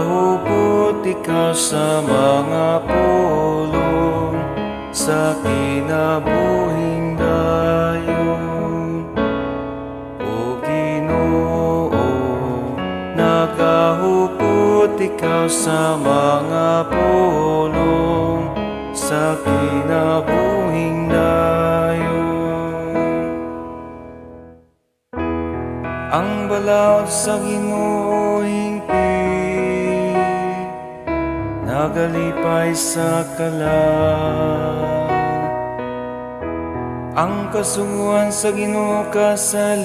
Nagahubot ikaw sa mga pulong sa kinabuhing dayon. O Ginoo, nagahubot ikaw sa mga pulong sa kinabuhing dayon. Ang balaod sa Ginoo hingpit, nagalipay sa kalang. Ang kasunguan sa Ginoo kasaligan,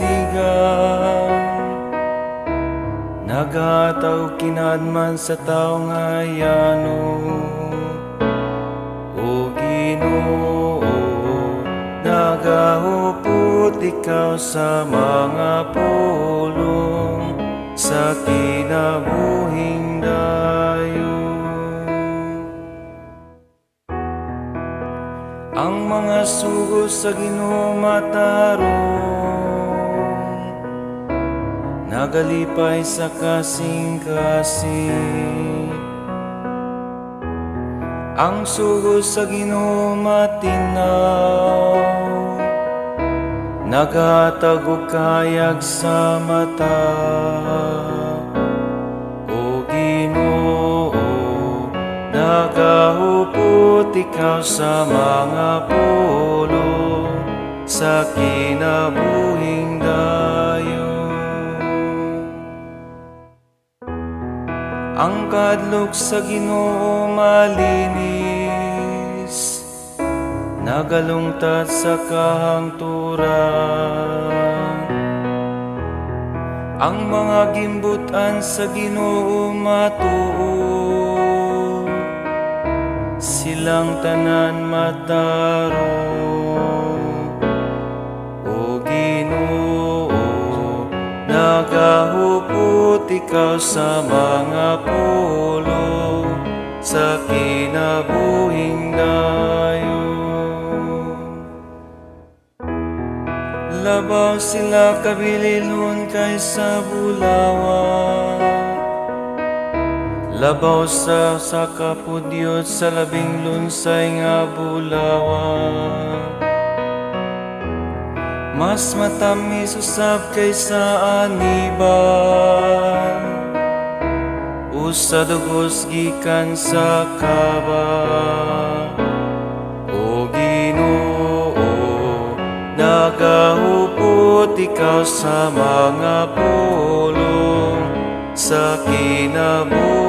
nagataw kinadman sa tao nga yano. O Ginoo, nagahupot ikaw sa mga pulong sa kinabuhing dayon. Ang mga sugos sa Ginoo matarong, nagalipay sa kasing-kasing. Ang sugos sa Ginoo matinaw, naghatag og kayag sa mata. O Ginoo, nagahupot ikaw sa mga pulong sa kinabuhing dayon. Ang kadlok sa Ginoo malinis, nagalungtat sa kahangturan. Ang mga gimbutan sa Ginoo matuo, silang tanan matarong. O Ginoo, nagahupot ikaw sa mga pulong sa kinabuhing dayon. Labaw sila kabililon kaysa bulawan, labaw sa kapudyot sa labing lunsay nga bulawan. Mas matamis usab kaysa aniban, usa dugos gikan sa kaba. O Ginoo, nagahupot ikaw sa mga pulong sa kinabuhing